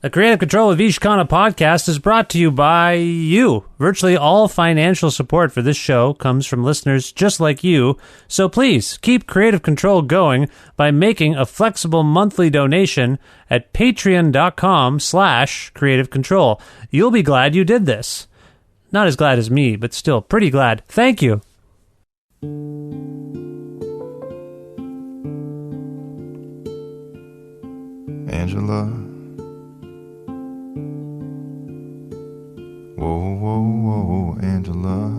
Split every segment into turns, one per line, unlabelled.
The Creative Control with Vishkana podcast is brought to you by you. Virtually all financial support for this show comes from listeners just like you, so please keep Creative Control going by making a flexible monthly donation at patreon.com/Creative Control. You'll be glad you did this. Not as glad as me, but still pretty glad. Thank you.
Angela. Whoa, whoa, whoa, Angela.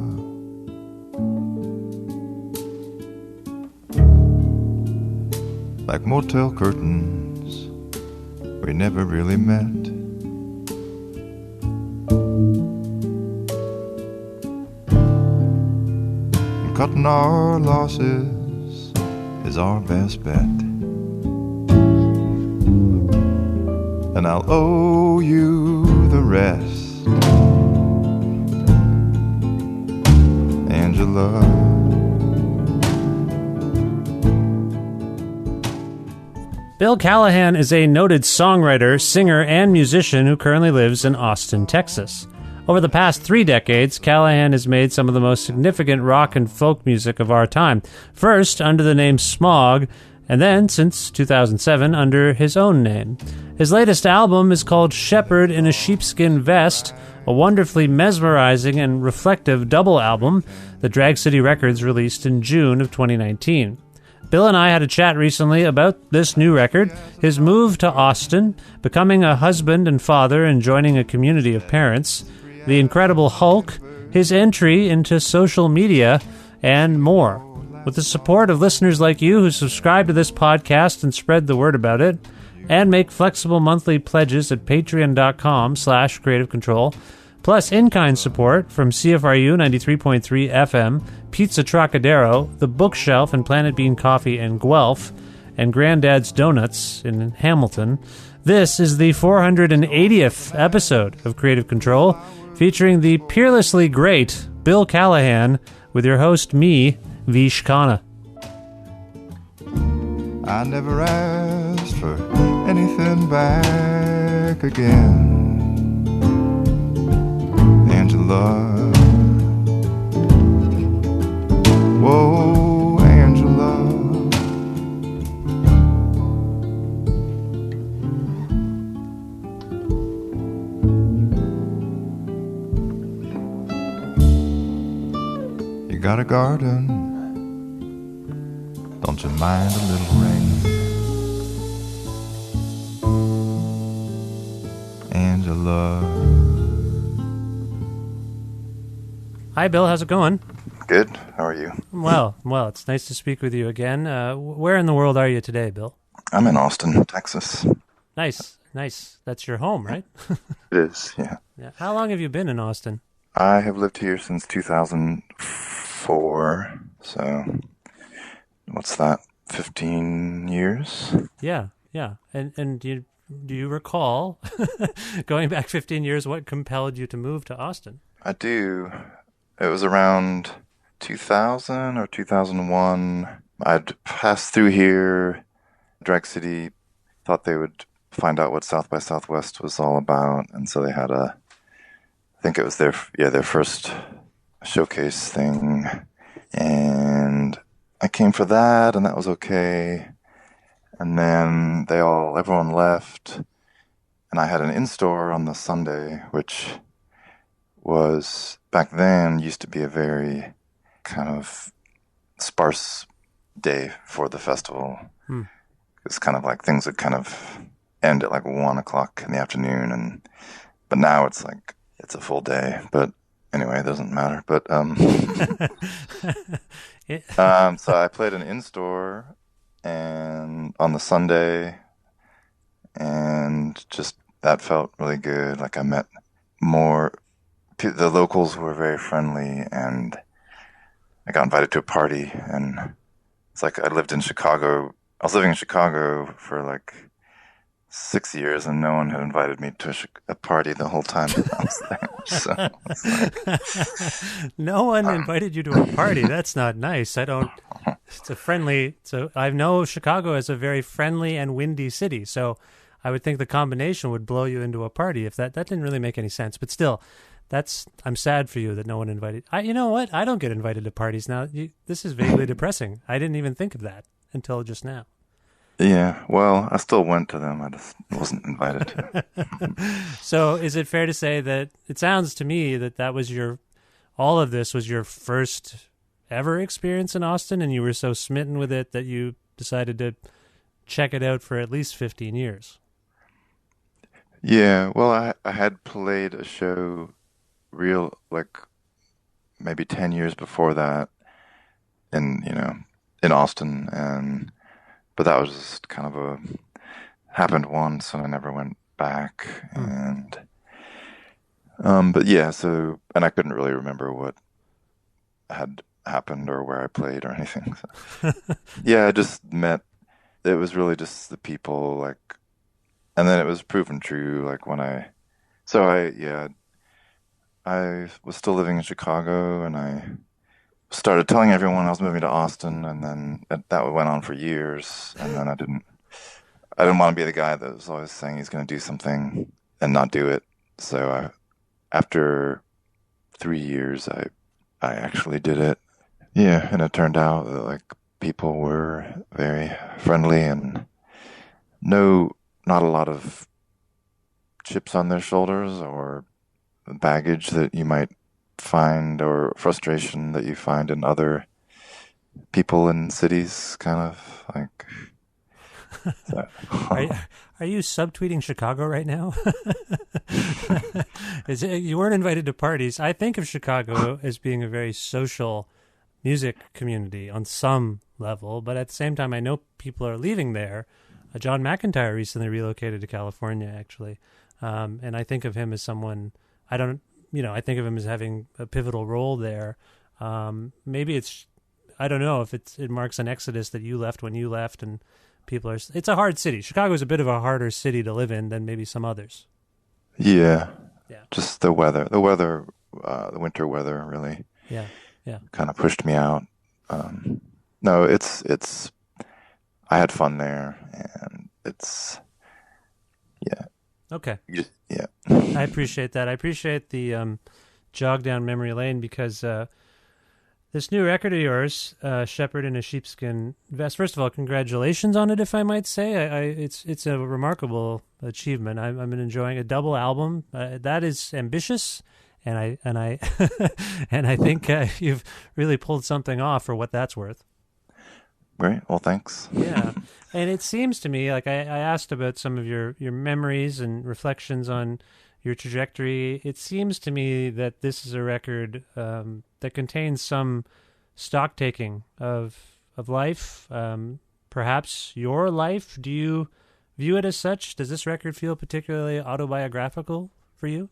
Like motel curtains, we never really met. And cutting our losses is our best bet. And I'll owe you the rest. Angela.
Bill Callahan is a noted songwriter, singer, and musician who currently lives in Austin, Texas. Over the past 3 decades, Callahan has made some of the most significant rock and folk music of our time, first under the name Smog, and then, since 2007, under his own name. His latest album is called Shepherd in a Sheepskin Vest, a wonderfully mesmerizing and reflective double album that Drag City Records released in June of 2019. Bill and I had a chat recently about this new record, his move to Austin, becoming a husband and father and joining a community of parents, the Incredible Hulk, his entry into social media, and more. With the support of listeners like you who subscribe to this podcast and spread the word about it, and make flexible monthly pledges at patreon.com/Creative Control, plus in-kind support from CFRU 93.3 FM, Pizza Trocadero, The Bookshelf and Planet Bean Coffee in Guelph, and Granddad's Donuts in Hamilton. This is the 480th episode of Creative Control, featuring the peerlessly great Bill Callahan, with your host, me, Vish Khanna.
I never asked for anything back again, Angela. Whoa, Angela. You got a garden, don't you mind a little rain, Angela?
Hi, Bill. How's it going?
Good. How are you?
Well, it's nice to speak with you again. Where in the world are you today, Bill?
I'm in Austin, Texas.
Nice. That's your home, right?
It is, yeah.
Yeah. How long have you been in Austin?
I have lived here since 2004, so what's that, 15 years?
Yeah. And do you recall, going back 15 years, what compelled you to move to Austin?
I do. It was around 2000 or 2001. I'd passed through here. Drag City thought they would find out what South by Southwest was all about, and so they had I think it was their first showcase thing, and I came for that, and that was okay. And then everyone left, and I had an in-store on the Sunday, which was back then used to be a very kind of sparse day for the festival. It's kind of like things would kind of end at like 1 o'clock in the afternoon, but now it's like it's a full day. But anyway, it doesn't matter. But so I played an in-store and on the Sunday, and just that felt really good. Like I met more. The locals were very friendly, and I got invited to a party, and it's like I lived in Chicago. I was living in Chicago for like 6 years, and no one had invited me to a party the whole time I was there. So it's like,
no one invited you to a party. That's not nice. I know Chicago is a very friendly and windy city, so I would think the combination would blow you into a party. If that didn't really make any sense, but still, I'm sad for you that no one invited. You know what? I don't get invited to parties now. This is vaguely depressing. I didn't even think of that until just now.
Yeah, well, I still went to them. I just wasn't invited.
So, is it fair to say that it sounds to me that was all of this was your first ever experience in Austin, and you were so smitten with it that you decided to check it out for at least 15 years?
Yeah, well, I had played a show like maybe 10 years before that in, in Austin, but that was just kind of happened once and I never went back. And but yeah, and I couldn't really remember what had happened or where I played or anything. So. Yeah, I just met, it was really just the people, like, and then it was proven true, like I was still living in Chicago and I started telling everyone I was moving to Austin, and then that went on for years, and then I didn't want to be the guy that was always saying he's going to do something and not do it. So after 3 years, I actually did it. Yeah, and it turned out that like people were very friendly and not a lot of chips on their shoulders or baggage that you might find or frustration that you find in other people in cities, kind of like. So.
Are you subtweeting Chicago right now? You weren't invited to parties. I think of Chicago as being a very social music community on some level, but at the same time, I know people are leaving there. John McEntire recently relocated to California, actually, and I think of him as someone. I think of him as having a pivotal role there. Maybe I don't know if it marks an exodus that you left when you left, and it's a hard city. Chicago is a bit of a harder city to live in than maybe some others.
Yeah. Just the weather, the winter weather really.
Yeah.
Kind of pushed me out. No, it's, I had fun there, and yeah.
Okay.
Yeah.
I appreciate that. I appreciate the jog down memory lane, because this new record of yours, Shepherd in a Sheepskin Vest, first of all, congratulations on it, if I might say. It's a remarkable achievement. I've been enjoying a double album. That is ambitious, and I and I think you've really pulled something off for what that's worth.
Great. Well, thanks.
Yeah. And it seems to me, like I asked about some of your memories and reflections on your trajectory. It seems to me that this is a record that contains some stock taking of life, perhaps your life. Do you view it as such? Does this record feel particularly autobiographical for you?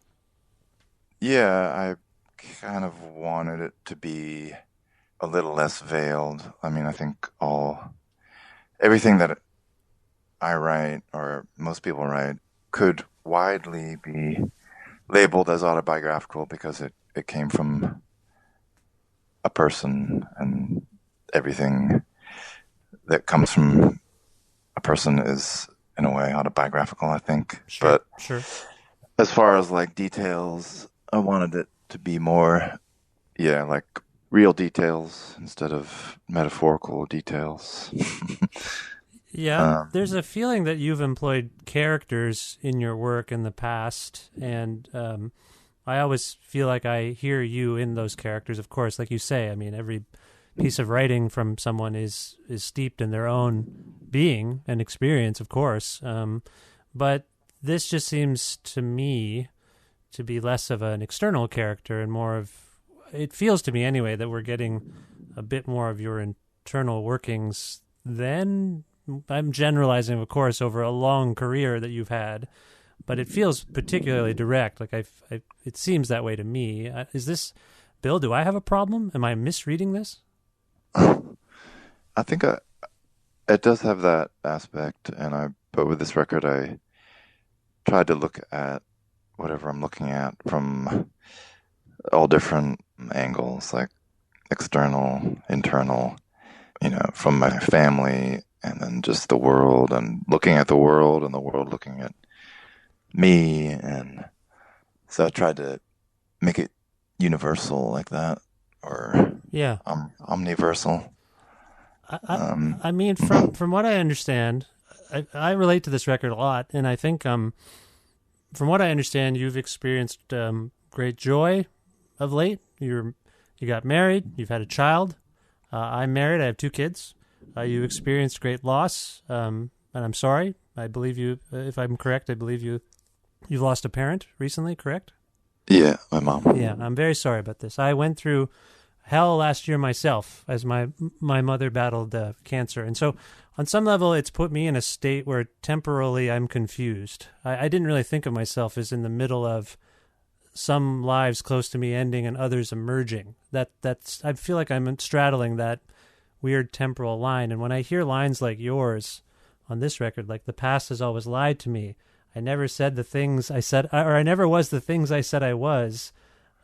Yeah, I kind of wanted it to be a little less veiled. I mean, I think everything that I write, or most people write, could widely be labeled as autobiographical because it came from a person, and everything that comes from a person is, in a way, autobiographical, I think.
Sure.
As far as like details, I wanted it to be more, like real details instead of metaphorical details.
Yeah, there's a feeling that you've employed characters in your work in the past, and I always feel like I hear you in those characters. Of course, like you say, I mean, every piece of writing from someone is steeped in their own being and experience, of course. But this just seems to me to be less of an external character and more of, it feels to me anyway, that we're getting a bit more of your internal workings than, I'm generalizing, of course, over a long career that you've had, but it feels particularly direct. Like it seems that way to me. Is this, Bill, do I have a problem? Am I misreading this?
I think it does have that aspect, but with this record, I tried to look at whatever I'm looking at from all different angles, like external, internal, from my family, and then just the world and looking at the world and the world looking at me. And so I tried to make it universal like that, or
Yeah.
omniversal.
I mean, from what I understand, I relate to this record a lot, and I think from what I understand, you've experienced great joy of late. You got married, you've had a child. I'm married, I have 2 kids. You experienced great loss, and I'm sorry. I believe you. If I'm correct, I believe you lost a parent recently. Correct?
Yeah, my mom.
Yeah, I'm very sorry about this. I went through hell last year myself as my mother battled cancer. And so on some level, it's put me in a state where temporarily I'm confused. I didn't really think of myself as in the middle of some lives close to me ending and others emerging. That's I feel like I'm straddling that weird temporal line. And when I hear lines like yours on this record, like the past has always lied to me, I never said the things I said, or I never was the things I said I was.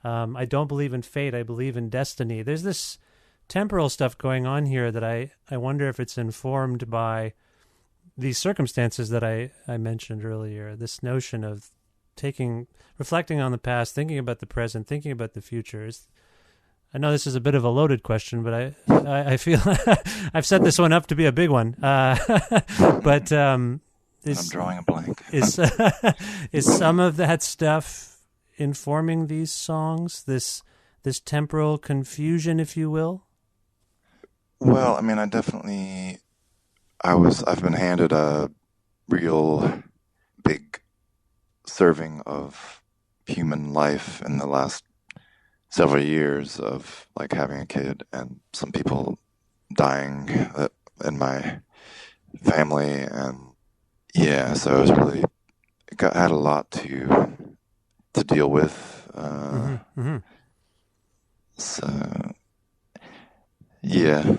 I don't believe in fate. I believe in destiny. There's this temporal stuff going on here that I wonder if it's informed by these circumstances that I mentioned earlier. This notion of reflecting on the past, thinking about the present, thinking about the future. I know this is a bit of a loaded question, but I feel I've set this one up to be a big one. But I'm
drawing a blank.
is some of that stuff informing these songs? This temporal confusion, if you will.
Well, I mean, I've been handed a real big serving of human life in the last several years of like having a kid and some people dying in my family. And yeah, so it was really, had a lot to deal with. So yeah,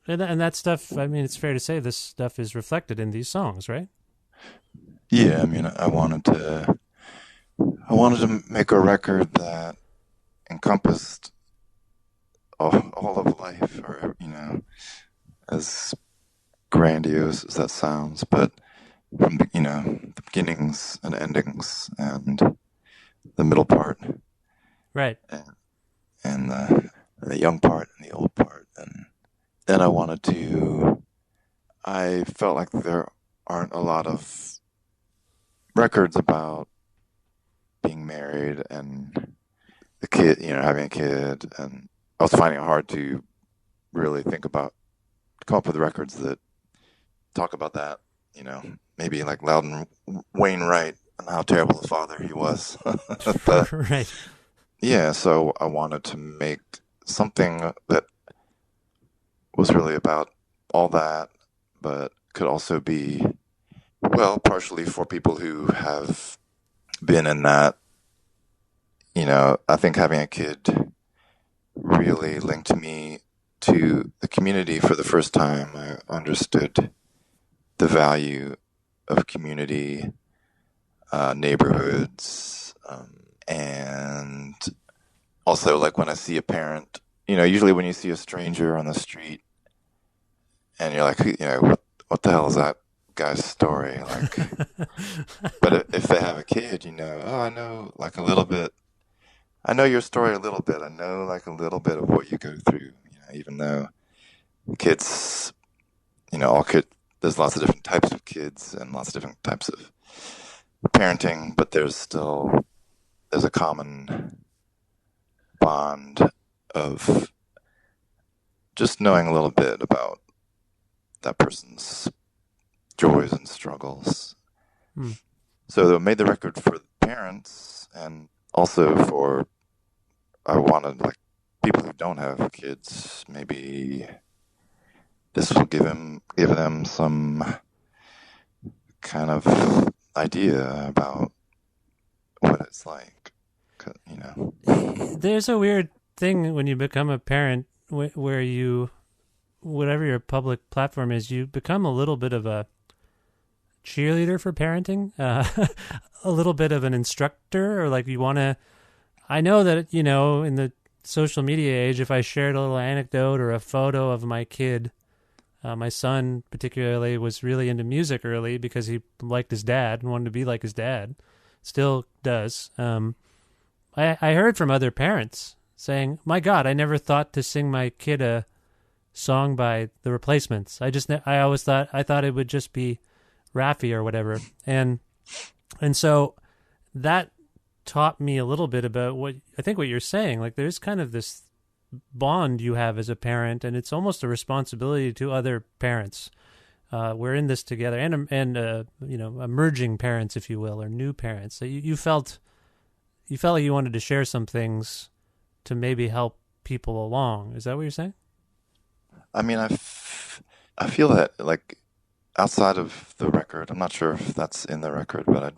And that stuff, I mean, it's fair to say this stuff is reflected in these songs, right?
Yeah, I mean, I wanted to make a record that encompassed all of life, or as grandiose as that sounds, but from the beginnings and endings and the middle part,
right,
and the young part and the old part, and then I felt like there aren't a lot of records about being married and the kid, having a kid, and I was finding it hard to really come up with records that talk about that, maybe like Loudon Wainwright and how terrible a father he was.
Right.
Yeah, so I wanted to make something that was really about all that, but could also be, well, partially for people who have been in that. I think having a kid really linked me to the community for the first time. I understood the value of community, neighborhoods, and also like when I see a parent, usually when you see a stranger on the street and you're like, what the hell is that guy's story? Like, but if they have a kid, I know like a little bit. I know your story a little bit. I know like a little bit of what you go through, even though kids, all kids, there's lots of different types of kids and lots of different types of parenting, but there's a common bond of just knowing a little bit about that person's joys and struggles. So I made the record for the parents, and also I wanted like people who don't have kids, maybe this will give them some kind of idea about what it's like,
There's a weird thing when you become a parent where you, whatever your public platform is, you become a little bit of a cheerleader for parenting, a little bit of an instructor, or like you want to. I know that, in the social media age, if I shared a little anecdote or a photo of my kid My son particularly was really into music early because he liked his dad and wanted to be like his dad. Still does. I heard from other parents saying, "My God, I never thought to sing my kid a song by The Replacements. I always thought it would just be Raffi or whatever." And so that taught me a little bit about what you're saying. Like, there's kind of this bond you have as a parent, and it's almost a responsibility to other parents. We're in this together, and emerging parents, if you will, or new parents. So you felt like you wanted to share some things to maybe help people along. Is that what you're saying?
I mean, I feel that, like, outside of the record, I'm not sure if that's in the record, but I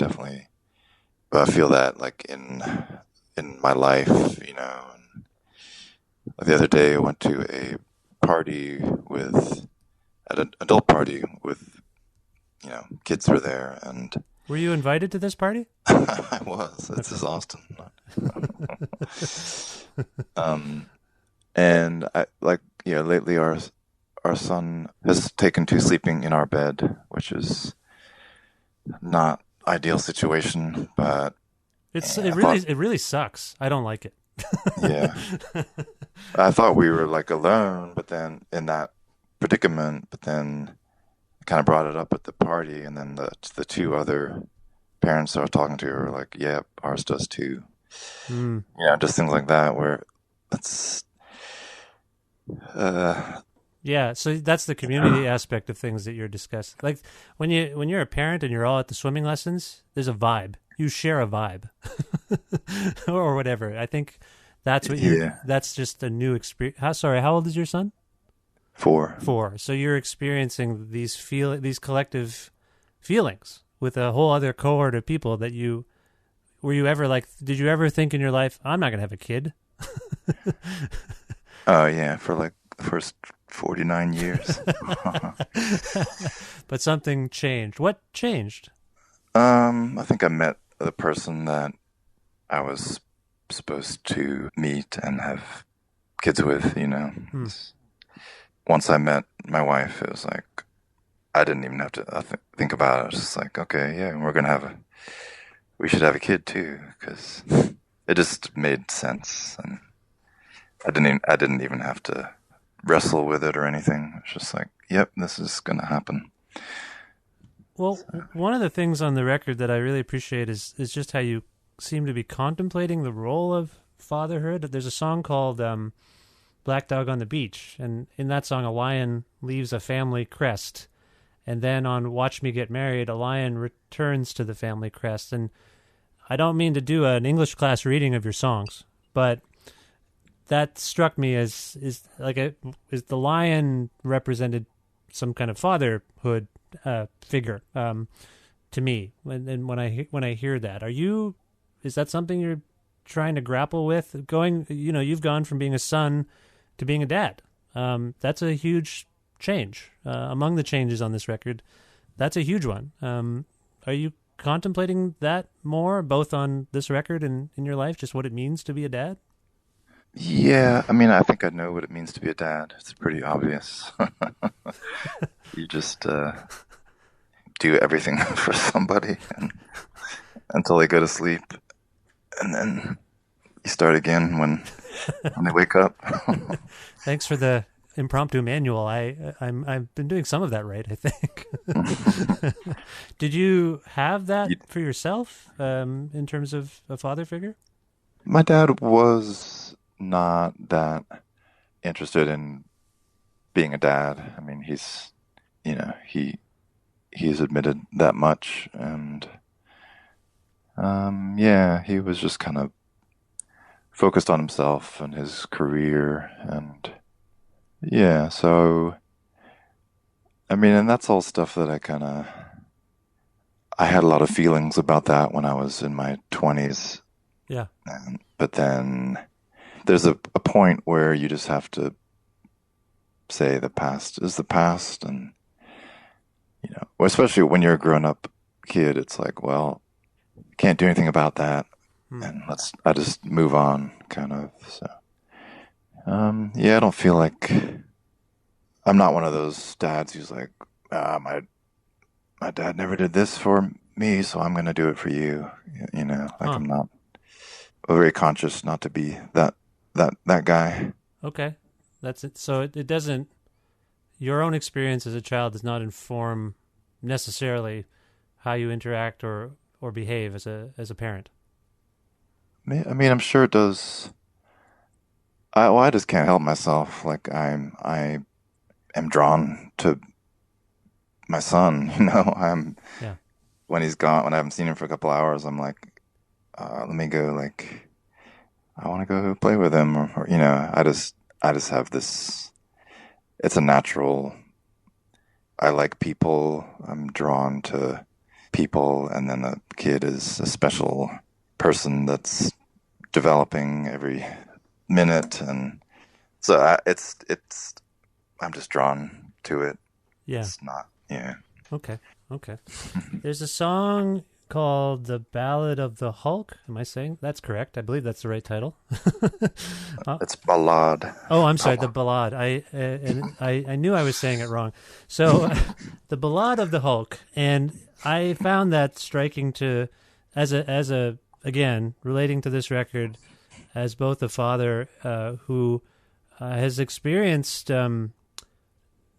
feel that, like, in my life, and the other day I went to a party at an adult party with, kids were there, and
were you invited to this party?
I was. This is Austin. And lately our son has taken to sleeping in our bed, which is not ideal situation, but
it really sucks. I don't like it.
Yeah. I thought we were, like, alone, but then in that predicament, but then I kind of brought it up at the party, and then the two other parents I was talking to were like, "Yeah, ours does too." Just things like that where that's
yeah, so that's the community aspect of things that you're discussing. Like, when you're a parent and you're all at the swimming lessons, there's a vibe. You share a vibe, or whatever. I think that's what that's just a new experience. How old is your son?
4.
4. So you're experiencing these collective feelings with a whole other cohort of people that were you ever like, did you ever think in your life, I'm not going to have a kid?
Oh, yeah, for like the first 49 years.
But something changed. What changed?
I think I met the person that I was supposed to meet and have kids with, Once I met my wife, it was like, I didn't even have to think about it. I was just like, okay, yeah, we should have a kid too, because it just made sense. And I didn't even have to wrestle with it or anything. It's just like, yep, this is going to happen.
Well, one of the things on the record that I really appreciate is just how you seem to be contemplating the role of fatherhood. There's a song called Black Dog on the Beach, and in that song, a lion leaves a family crest. And then on Watch Me Get Married, a lion returns to the family crest. And I don't mean to do an English class reading of your songs, but that struck me as the lion represented some kind of fatherhood figure to me. And when I hear that, is that something you're trying to grapple with? You've gone from being a son to being a dad. That's a huge change. Among the changes on this record, that's a huge one. Are you contemplating that more, both on this record and in your life, just what it means to be a dad?
Yeah, I mean, I think I know what it means to be a dad. It's pretty obvious. You just do everything for somebody until they go to sleep, and then you start again when they wake up.
Thanks for the impromptu manual. I've been doing some of that right, I think. Did you have that for yourself in terms of a father figure?
My dad was not that interested in being a dad. I mean, he's admitted that much, and he was just kind of focused on himself and his career, and so I mean, and that's all stuff that I had a lot of feelings about that when I was in my 20s.
Yeah.
But then there's a point where you just have to say the past is the past, and especially when you're a grown-up kid, it's like, well, can't do anything about that, and I just move on, kind of. So, I don't feel like I'm not one of those dads who's like, my dad never did this for me, so I'm gonna do it for you. Like
Huh.
I'm not very conscious not to be that guy.
Okay. That's it. So it doesn't, your own experience as a child does not inform necessarily how you interact or behave as a parent.
I mean, I'm sure it does. I just can't help myself. Like I am drawn to my son. I'm
Yeah.
when he's gone, when I haven't seen him for a couple hours, I'm like, let me go. Like, I want to go play with him, or I just have this. It's a natural. I like people. I'm drawn to people, and then a kid is a special person that's developing every minute, and so it's. I'm just drawn to it.
Yeah.
It's not, yeah.
Okay. Okay. There's a song called "The Ballad of the Hulk." Am I saying that's correct? I believe that's the right title. uh,
It's ballad.
oh, I'm sorry, the
Ballad.
ballad. I knew I was saying it wrong. So, the Ballad of the Hulk, and I found that striking to as a again relating to this record as both a father who has experienced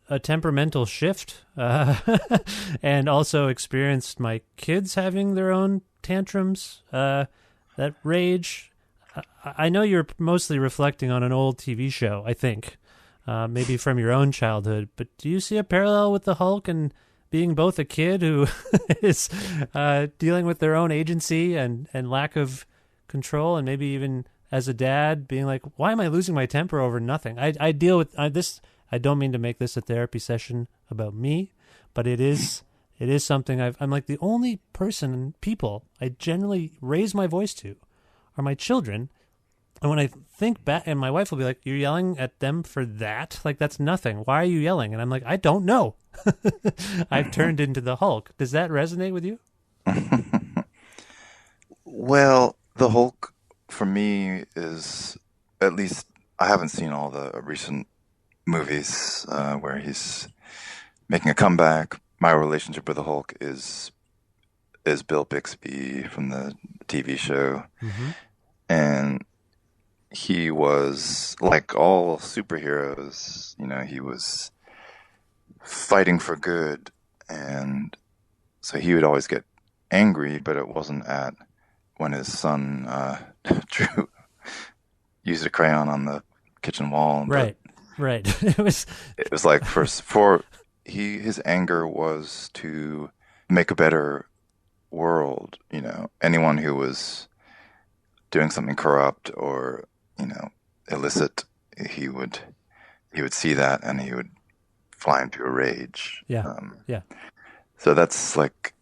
a temperamental shift and also experienced my kids having their own tantrums, that rage. I know you're mostly reflecting on an old TV show, I think, maybe from your own childhood, but do you see a parallel with the Hulk and being both a kid who is dealing with their own agency and lack of control, and maybe even as a dad being like, why am I losing my temper over nothing? I deal with this. I don't mean to make this a therapy session about me, but it is something I'm like the only person people I generally raise my voice to are my children. And when I think back, and my wife will be like, "You're yelling at them for that? Like that's nothing. Why are you yelling?" And I'm like, "I don't know." I've turned into the Hulk. Does that resonate with you?
Well, the Hulk for me is at least I haven't seen all the recent movies where he's making a comeback. My relationship with the Hulk is Bill Bixby from the TV show,
Mm-hmm.
and he was like all superheroes. He was fighting for good, and so he would always get angry, but it wasn't at when his son drew used a crayon on the kitchen wall, but
Right. Right. It was.
it was like for his anger was to make a better world. Anyone who was doing something corrupt or illicit, he would he would see that and he would fly into a rage.
Yeah. Yeah.
So that's like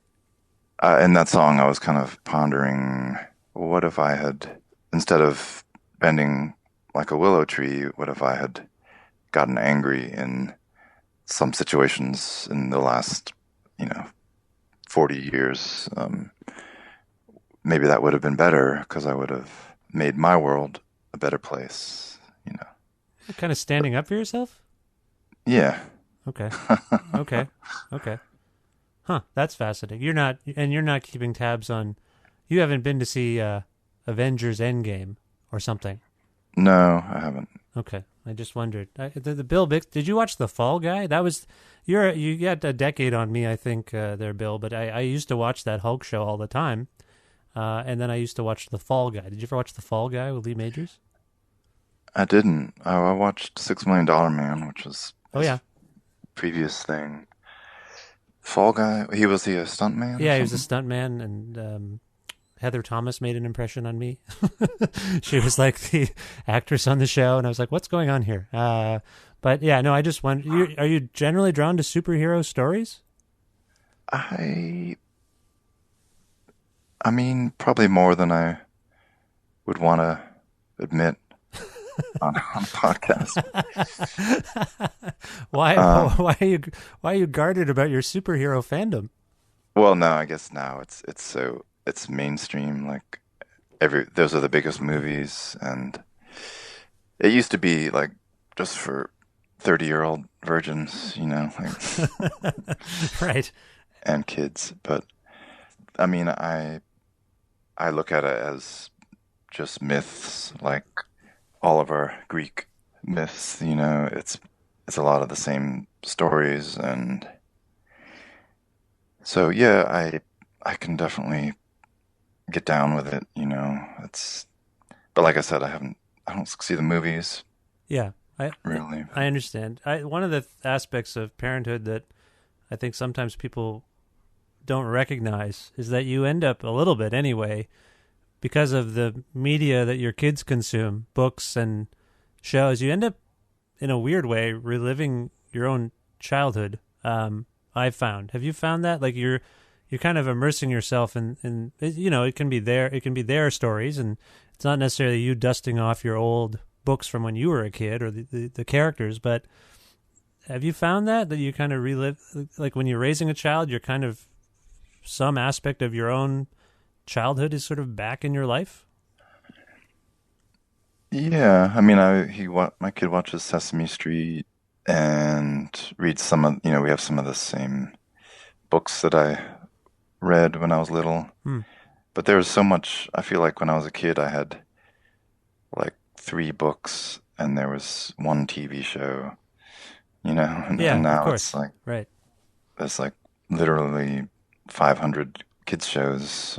in that song, I was kind of pondering, what if I had, instead of bending like a willow tree, what if I had gotten angry in some situations in the last, you know, 40 years? Maybe that would have been better because I would have made my world a better place.
You're kind of standing up for yourself.
Yeah.
Okay. Okay. Okay. Huh. That's fascinating. You're not keeping tabs on. You haven't been to see Avengers Endgame or something.
No, I haven't.
Okay. I just wondered. The Bill Bix. Did you watch The Fall Guy? That was you got a decade on me, I think, there, Bill. But I used to watch that Hulk show all the time, and then I used to watch The Fall Guy. Did you ever watch The Fall Guy with Lee Majors?
I didn't. I watched $6 Million Man, which was
Oh
his
yeah,
previous thing. Fall Guy, he a stuntman or
yeah. He was a
something?
stuntman, and Heather Thomas made an impression on me. She was like the actress on the show, and I was like, "What's going on here?" But yeah, no. I just wonder. Are you generally drawn to superhero stories?
I I mean, probably more than I would want to admit on a podcast.
why?
Um,
Why are you guarded about your superhero fandom?
well, no, I guess now it's mainstream. Like every those are the biggest movies, and it used to be like just for 30-year-old virgins,
Right.
and kids. But I mean, I look at it as just myths, like all of our Greek myths. It's a lot of the same stories, and so yeah, I can definitely get down with it. It's but like I said, I don't see the movies
Yeah. I
really.
I understand. One of the aspects of parenthood that I think sometimes people don't recognize is that you end up a little bit anyway because of the media that your kids consume, books and shows. You end up in a weird way reliving your own childhood. I've found. Have you found that? Like you're kind of immersing yourself in it can be their stories, and it's not necessarily you dusting off your old books from when you were a kid or the characters, but have you found that you kind of relive, like when you're raising a child, you're kind of some aspect of your own childhood is sort of back in your life?
Yeah, I mean, my kid watches Sesame Street and reads we have some of the same books that I read when I was little.
Hmm.
But there was so much, I feel like when I was a kid, I had like three books and there was one TV show, and
Yeah, of
now it's
course.
like
Right.
there's like literally 500 kids shows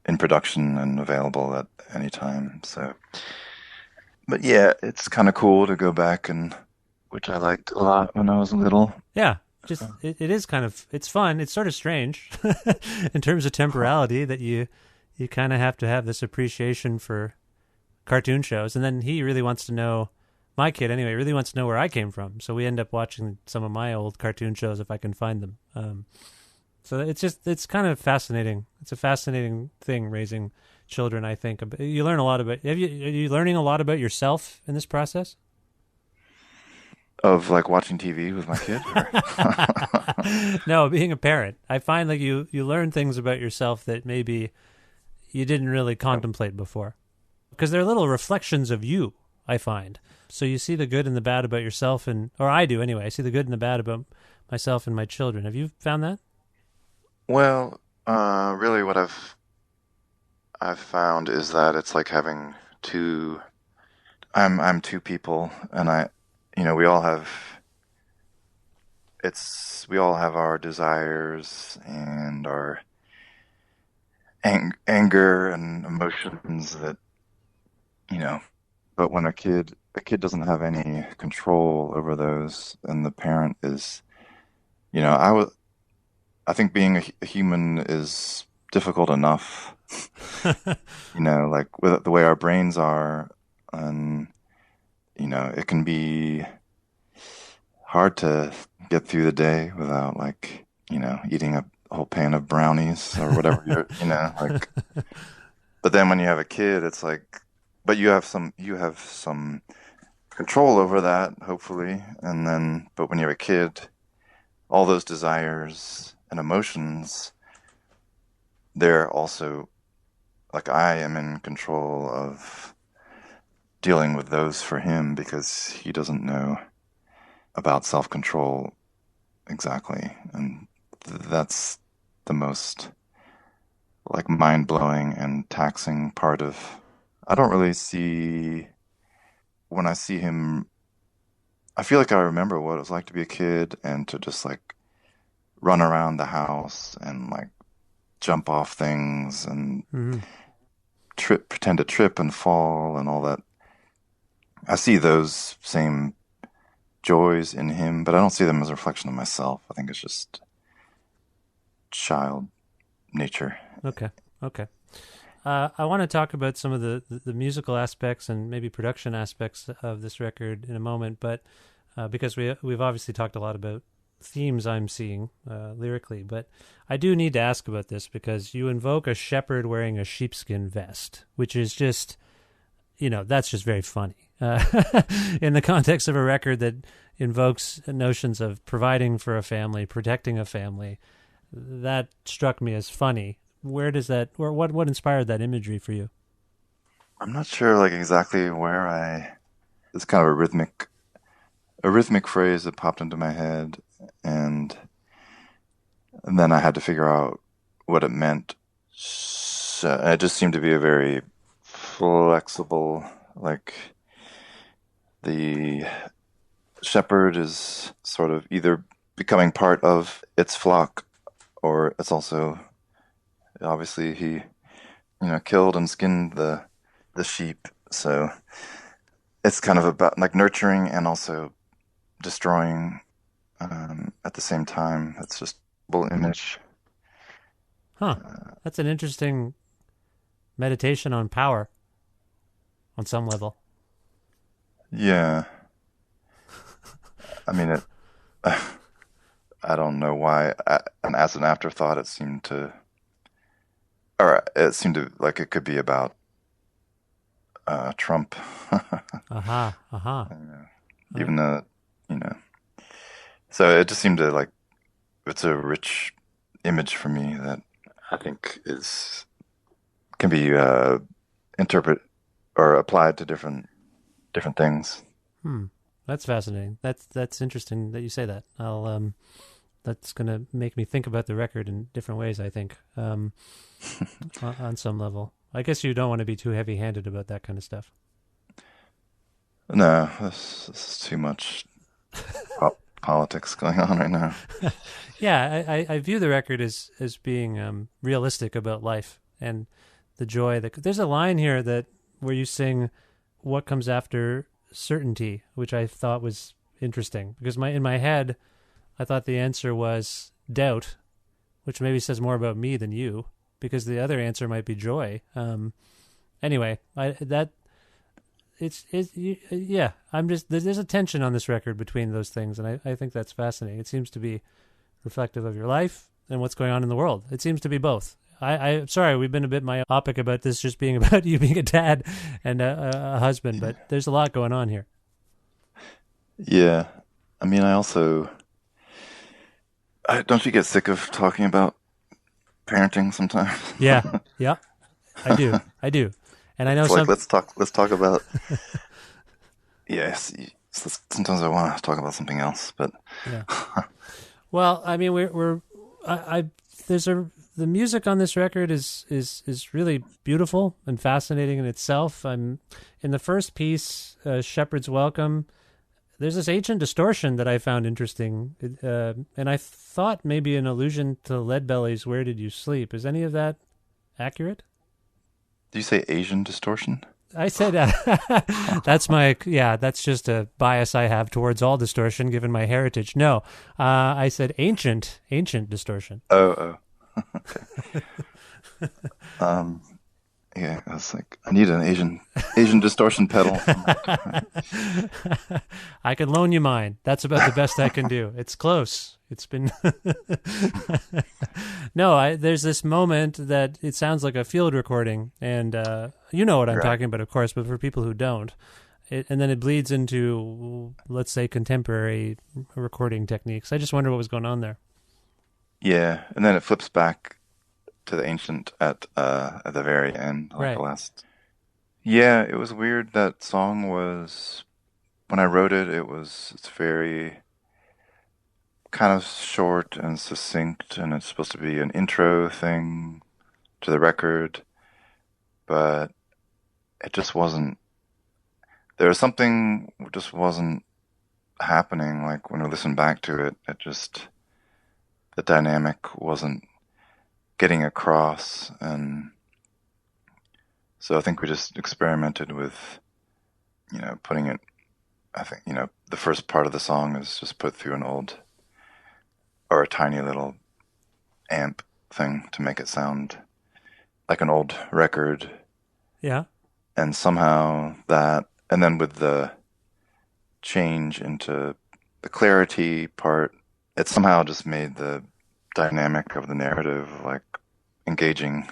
in production and available at any time. So, but yeah, it's kind of cool to go back and which I liked a lot when I was little.
Yeah. Just it is kind of it's fun. It's sort of strange in terms of temporality that you kind of have to have this appreciation for cartoon shows, and then he really wants to know, my kid anyway really wants to know where I came from, so we end up watching some of my old cartoon shows if I can find them. So it's kind of fascinating. It's a fascinating thing raising children, I think. You learn a lot about, are you learning a lot about yourself in this process?
Of like watching TV with my kid?
No, being a parent, I find like you learn things about yourself that maybe you didn't really contemplate before, because they're little reflections of you, I find. So you see the good and the bad about yourself, or I do anyway. I see the good and the bad about myself and my children. Have you found that?
Well, really what I've found is that it's like having two I'm two people, and we all have our desires and our anger and emotions that, you know, but when a kid doesn't have any control over those, and the parent is, I think being a human is difficult enough, like with the way our brains are, and it can be hard to get through the day without like, eating a whole pan of brownies or whatever like. But then when you have a kid, it's like, but you have some control over that, hopefully, and then, but when you have a kid, all those desires and emotions, they're also like, I am in control of dealing with those for him because he doesn't know about self-control exactly. And that's the most like mind-blowing and taxing part of, I don't really see, when I see him, I feel like I remember what it was like to be a kid and to just like run around the house and like jump off things and
Mm-hmm.
pretend to trip and fall and all that. I see those same joys in him, but I don't see them as a reflection of myself. I think it's just child nature.
Okay. Okay. I want to talk about some of the musical aspects and maybe production aspects of this record in a moment, but because we've obviously talked a lot about themes I'm seeing lyrically, but I do need to ask about this because you invoke a shepherd wearing a sheepskin vest, which is just, that's just very funny in the context of a record that invokes notions of providing for a family, protecting a family. That struck me as funny. Where does that, or what inspired that imagery for you?
I'm not sure like exactly it's kind of a a rhythmic phrase that popped into my head, and, and then I had to figure out what it meant. So it just seemed to be a very flexible, like the shepherd is sort of either becoming part of its flock, or it's also obviously he, killed and skinned the sheep. So it's kind of about like nurturing and also destroying at the same time. That's just a full image.
Huh. That's an interesting meditation on power on some level.
Yeah, I mean it. I don't know why. And as an afterthought, it seemed to like it could be about Trump.
Aha, aha.
Even though, you know, so it just seemed to like it's a rich image for me that I think is can be interpret or applied to different things.
Hmm. That's fascinating. That's interesting that you say that. That's gonna make me think about the record in different ways, I think. On some level. I guess you don't want to be too heavy-handed about that kind of stuff.
No, this is too much politics going on right now.
Yeah, I view the record as being realistic about life and the joy that there's a line here that where you sing what comes after certainty, which I thought was interesting because in my head I thought the answer was doubt, which maybe says more about me than you because the other answer might be joy. Anyway, yeah. I'm just there's a tension on this record between those things, and I think that's fascinating. It seems to be reflective of your life and what's going on in the world. It seems to be both. I'm sorry, we've been a bit myopic about this just being about you being a dad and a husband, but there's a lot going on here.
Yeah, I mean, don't you get sick of talking about parenting sometimes?
Yeah, yeah, I do, and I know
It's like
some.
let's talk about yes. Sometimes I want to talk about something else, but
Yeah. Well, I mean, I there's the music on this record is really beautiful and fascinating in itself. I'm in the first piece, Shepherd's Welcome. There's this ancient distortion that I found interesting, and I thought maybe an allusion to Leadbelly's "Where Did You Sleep." Is any of that accurate?
do you say Asian distortion?
I said that's just a bias I have towards all distortion given my heritage. No, I said ancient distortion.
Oh, okay. Um, yeah, I was like, I need an Asian distortion pedal.
I can loan you mine. That's about the best I can do. It's close. It's been no. There's this moment that it sounds like a field recording, and you know what I'm
Right.
talking about, of course. But for people who don't, and then it bleeds into, let's say, contemporary recording techniques. I just wonder what was going on there.
Yeah, and then it flips back to the ancient at the very end, like
Right.
the last. Yeah, it was weird. That song was when I wrote it. It's very kind of short and succinct, and it's supposed to be an intro thing to the record, but it just wasn't. There was something just wasn't happening. Like when I listened back to it, the dynamic wasn't getting across, and so I think we just experimented with, putting it. I think, the first part of the song is just put through an old or a tiny little amp thing to make it sound like an old record,
Yeah.
and somehow that, and then with the change into the clarity part, it somehow just made the dynamic of the narrative like engaging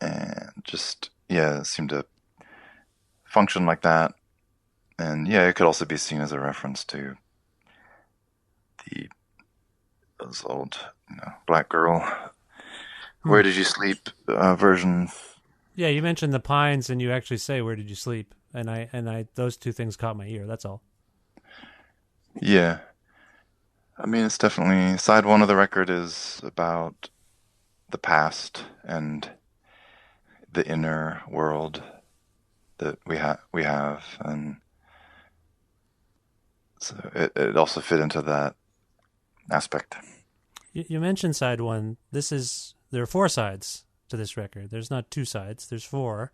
and just, yeah, it seemed to function like that. And yeah, it could also be seen as a reference to the those old, Black Girl,
Hmm.
Where Did You Sleep version.
Yeah, you mentioned the pines, and you actually say, "Where did you sleep?" And those two things caught my ear. That's all.
Yeah. I mean, it's definitely side one of the record is about the past and the inner world that we have, and so it also fit into that aspect.
You mentioned side one. There are four sides to this record. There's not two sides. There's four.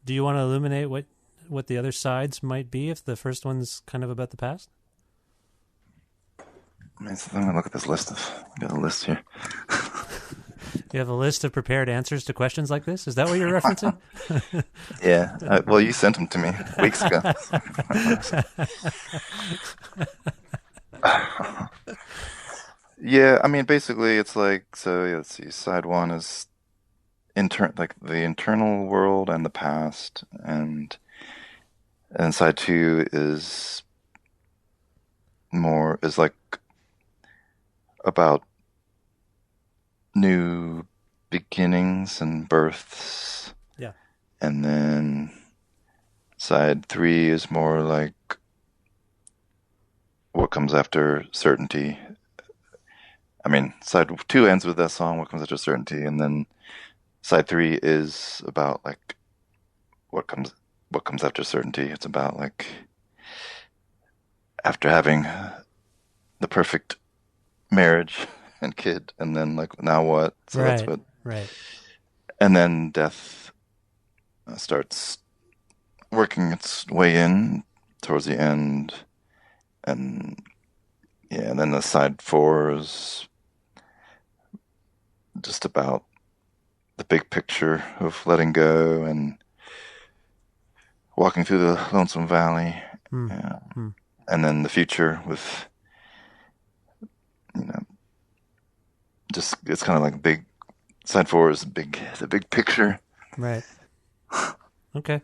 Do you want to illuminate what the other sides might be if the first one's kind of about the past?
I mean, so I'm gonna look at this list I got a list here.
You have a list of prepared answers to questions like this? Is that what you're referencing?
Yeah. Well, you sent them to me weeks ago. Yeah. I mean, basically, it's like so. Yeah, let's see. Side one is like the internal world and the past, and side two is like about new beginnings and births,
Yeah.
and then side three is more like what comes after certainty. I mean, side two ends with that song, "What Comes After Certainty," and then side three is about like what comes what comes after certainty. It's about like after having the perfect marriage and kid, and then like now what? So that's
Right.
what,
Right.
and then death starts working its way in towards the end, and yeah, and then the side four is just about the big picture of letting go and walking through the lonesome valley,
Hmm.
yeah.
Hmm.
And then the future with, you know, just it's kind of like big side four is the big picture.
Right. Okay.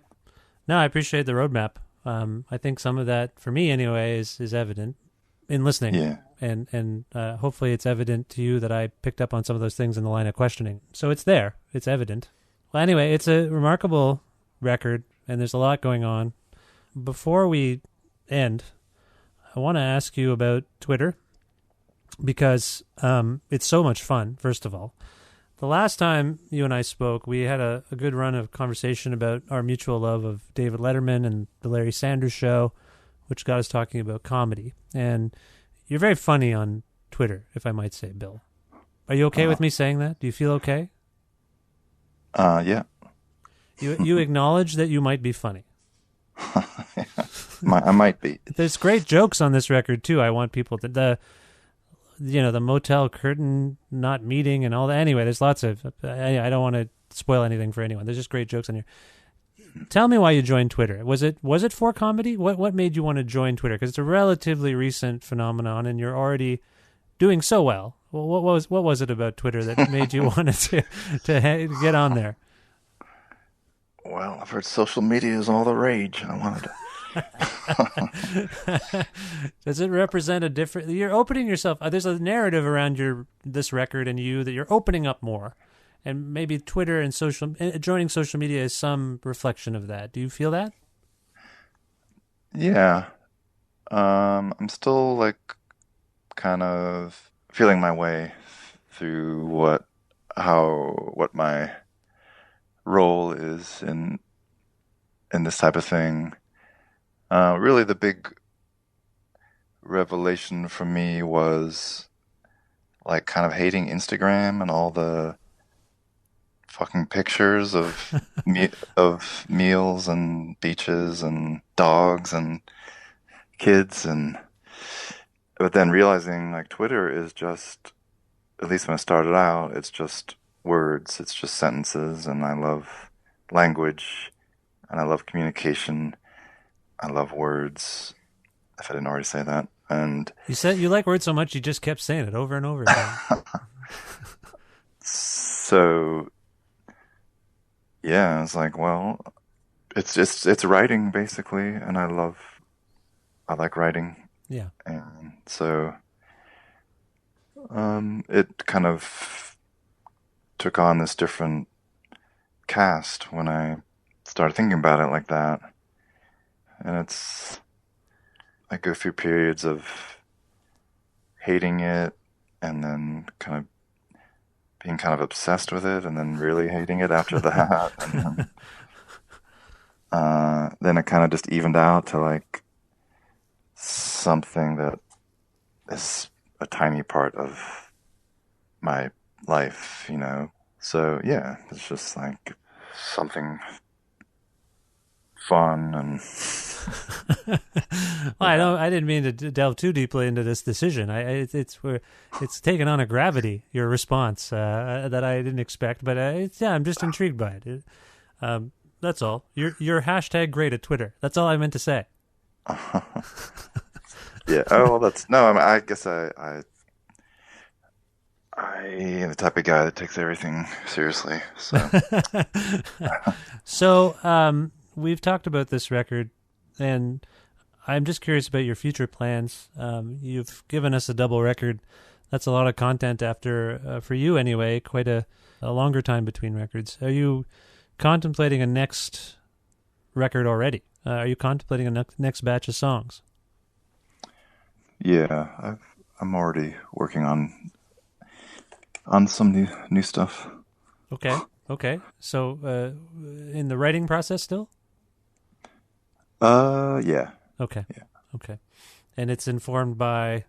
No, I appreciate the roadmap. I think some of that, for me anyway, is evident in listening,
Yeah.
and hopefully it's evident to you that I picked up on some of those things in the line of questioning. So it's there. It's evident. Well, anyway, it's a remarkable record, and there's a lot going on. Before we end, I want to ask you about Twitter because it's so much fun, first of all. The last time you and I spoke, we had a good run of conversation about our mutual love of David Letterman and the Larry Sanders Show, which got us talking about comedy. And you're very funny on Twitter, if I might say, Bill. Are you okay
Uh,
with me saying that? Do you feel okay?
yeah.
You acknowledge that you might be funny.
I might be.
There's great jokes on this record too. I want people to the motel curtain not meeting and all that. Anyway, there's lots of. I don't want to spoil anything for anyone. There's just great jokes on here. Tell me why you joined Twitter. Was it for comedy? What made you want to join Twitter? Because it's a relatively recent phenomenon, and you're already doing so well. Well, what was it about Twitter that made you want to get on there?
Well, I've heard social media is all the rage. I wanted to.
Does it represent a different? You're opening yourself. There's a narrative around this record and you that you're opening up more, and maybe Twitter and joining social media is some reflection of that. Do you feel that?
Yeah. I'm still like kind of feeling my way through what my role is in this type of thing. Really, the big revelation for me was like kind of hating Instagram and all the fucking pictures of meals and beaches and dogs and kids, and but then realizing like Twitter is just, at least when I started out, it's just words, it's just sentences, and I love language and I love communication. I love words, if I didn't already say that. And
You said you like words so much you just kept saying it over and over again.
so yeah, it's like, well, it's writing basically, and I like writing,
Yeah.
and so it kind of took on this different cast when I started thinking about it like that. And I go through periods of hating it and then kind of being kind of obsessed with it and then really hating it after that. And then it kind of just evened out to like something that is a tiny part of my life, you know. So yeah, it's just like something fun and
Well, I didn't mean to delve too deeply into this decision. It's taken on a gravity, your response, that I didn't expect. But I'm just intrigued by it. That's all. You're hashtag great at Twitter. That's all I meant to say.
yeah. Oh, well, that's no. I guess I am the type of guy that takes everything seriously. So,
so we've talked about this record, and I'm just curious about your future plans. You've given us a double record. That's a lot of content after, for you anyway, quite a longer time between records. Are you contemplating a next record already? Are you contemplating a next batch of songs?
yeah, I'm already working on some new stuff.
Okay. So, in the writing process still?
Yeah.
Okay. And it's informed by,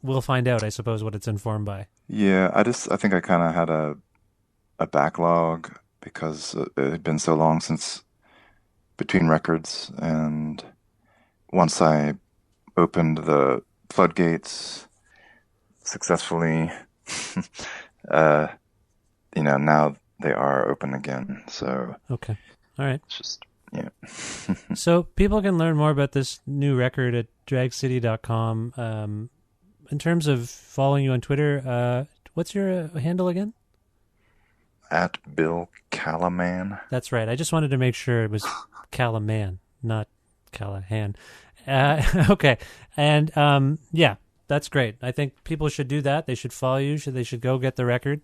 we'll find out, I suppose, what it's informed by.
Yeah, I think I kind of had a backlog because it had been so long since between records, and once I opened the floodgates successfully, uh, now they are open again. So
Okay. All right.
it's just, yeah.
So people can learn more about this new record at dragcity.com. In terms of following you on Twitter, what's your handle again?
At Bill Callahan.
That's right. I just wanted to make sure it was Callahan, not Callahan. Okay. And yeah, that's great. I think people should do that. They should follow you. They should go get the record.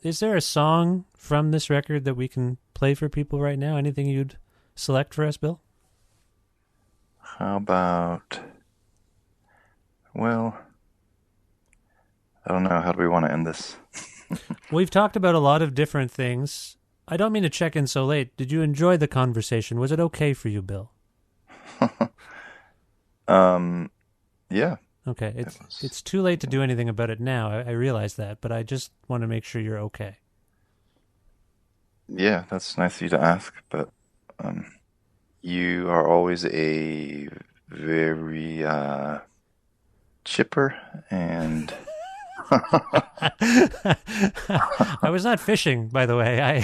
Is there a song from this record that we can play for people right now? Anything you'd select for us, Bill?
How about, well, I don't know. How do we want to end this?
We've talked about a lot of different things. I don't mean to check in so late. Did you enjoy the conversation? Was it okay for you, Bill?
Yeah.
Okay. It's too late to do anything about it now. I realize that, but I just want to make sure you're okay.
Yeah, that's nice of you to ask, but you are always a very chipper and
I was not fishing, by the way.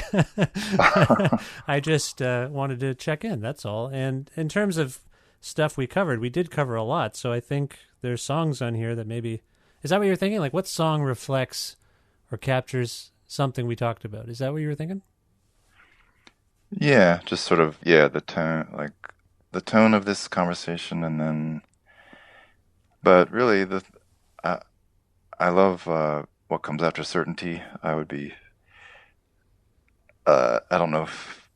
I just wanted to check in, that's all. And in terms of stuff we covered, we did cover a lot, so I think there's songs on here that maybe... Is that what you're thinking? Like, what song reflects or captures something we talked about? Is that what you were thinking?
yeah, just sort of, yeah, the tone of this conversation, and then, but really I love what comes after certainty. I would be, I don't know if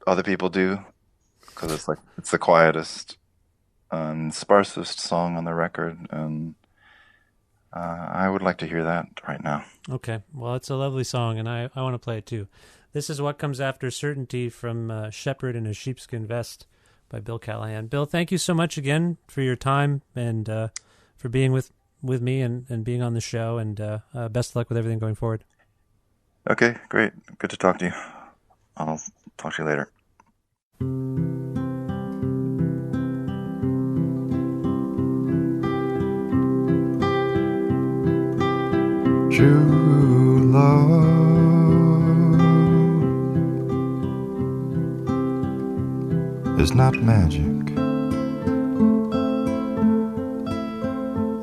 other people do, because it's the quietest and sparsest song on the record, and I would like to hear that right now.
Okay, well, it's a lovely song, and I want to play it too. This is What Comes After Certainty from Shepherd in a Sheepskin Vest by Bill Callahan. Bill, thank you so much again for your time and for being with me and being on the show, and best of luck with everything going forward.
Okay, great. Good to talk to you. I'll talk to you later. True love is not magic.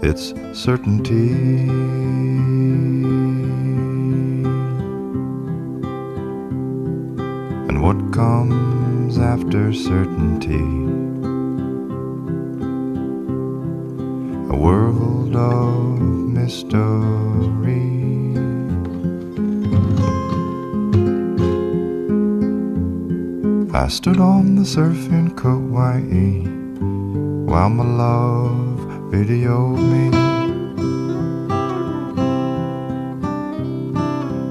It's certainty. And what comes after certainty? A world of mystery. I stood on the surf in Kauai, while my love videoed me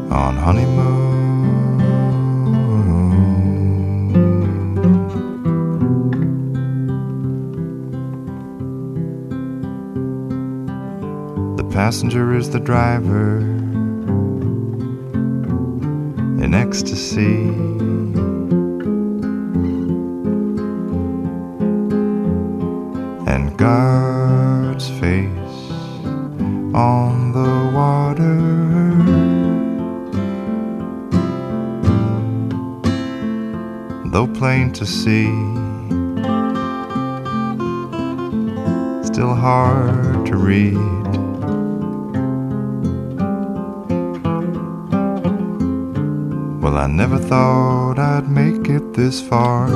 on honeymoon. The passenger is the driver in ecstasy. And God's face on the water, though plain to see, still hard to read. Well, I never thought I'd make it this far.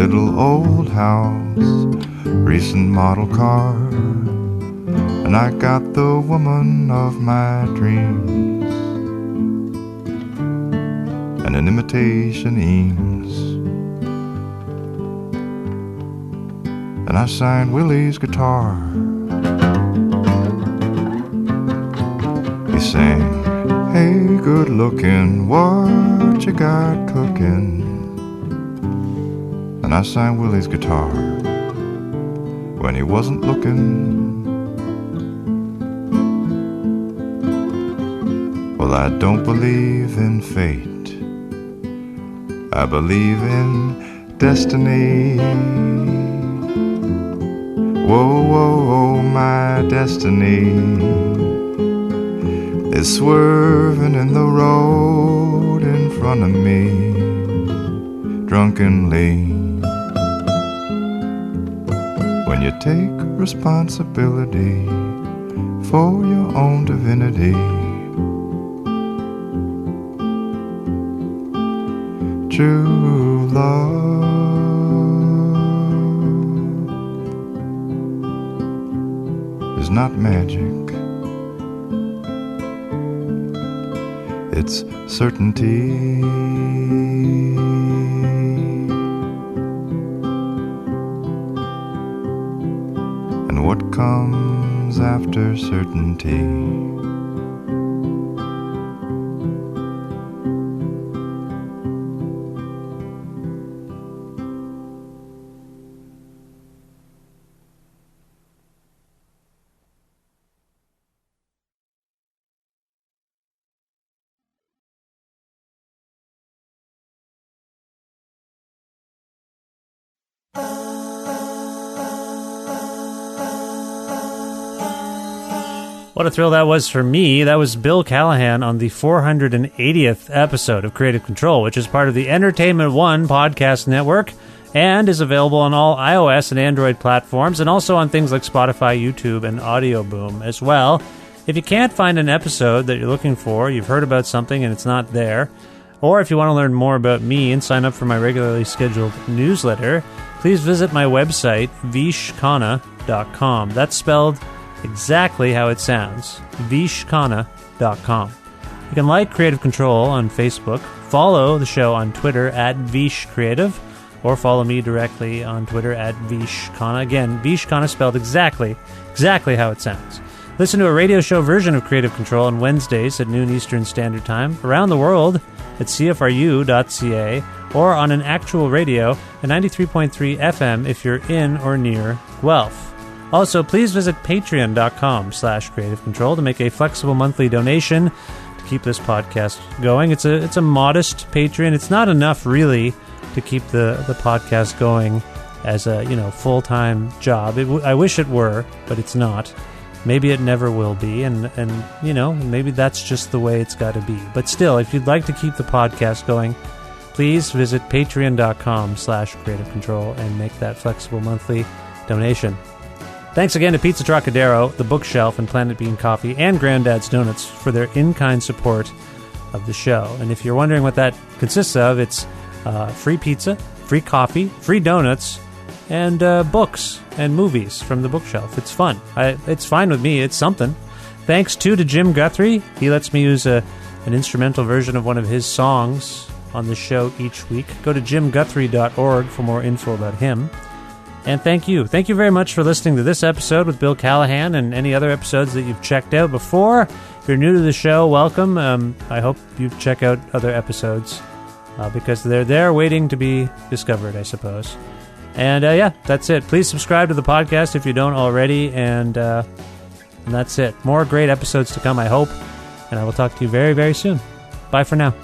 Little old house, recent model car, and I got the woman of my dreams, and an imitation Eames. And I signed Willie's guitar. He sang, "Hey, good looking, what you got cooking?" And I signed Willie's guitar when he wasn't looking. Well, I don't believe in fate, I believe in destiny. Whoa, whoa, whoa, my destiny is swerving in the road in front of me, drunkenly. When you take responsibility for your own divinity, true love is not magic, it's certainty. And what comes after certainty?
What a thrill that was for me. That was Bill Callahan on the 480th episode of Creative Control, which is part of the Entertainment One podcast network and is available on all iOS and Android platforms and also on things like Spotify, YouTube, and Audio Boom as well. If you can't find an episode that you're looking for, you've heard about something and it's not there, or if you want to learn more about me and sign up for my regularly scheduled newsletter, please visit my website, vishkhanna.com. That's spelled exactly how it sounds, vishkhanna.com. You can like Creative Control on Facebook, follow the show on Twitter at vishcreative, or follow me directly on Twitter at vishkhanna. Again, vishkhanna spelled exactly how it sounds. Listen to a radio show version of Creative Control on Wednesdays at noon Eastern Standard Time around the world at cfru.ca or on an actual radio at 93.3 FM if you're in or near Guelph. Also, please visit patreon.com/Creative Control to make a flexible monthly donation to keep this podcast going. It's a modest Patreon. It's not enough, really, to keep the podcast going as a full-time job. I wish it were, but it's not. Maybe it never will be, and maybe that's just the way it's got to be. But still, if you'd like to keep the podcast going, please visit patreon.com/Creative Control and make that flexible monthly donation. Thanks again to Pizza Trocadero, The Bookshelf, and Planet Bean Coffee, and Granddad's Donuts for their in-kind support of the show. And if you're wondering what that consists of, it's free pizza, free coffee, free donuts, and books and movies from The Bookshelf. It's fun. It's fine with me. It's something. Thanks, too, to Jim Guthrie. He lets me use an instrumental version of one of his songs on the show each week. Go to jimguthrie.org for more info about him. And thank you. Thank you very much for listening to this episode with Bill Callahan and any other episodes that you've checked out before. If you're new to the show, welcome. I hope you check out other episodes because they're there waiting to be discovered, I suppose. And that's it. Please subscribe to the podcast if you don't already. And that's it. More great episodes to come, I hope. And I will talk to you very, very soon. Bye for now.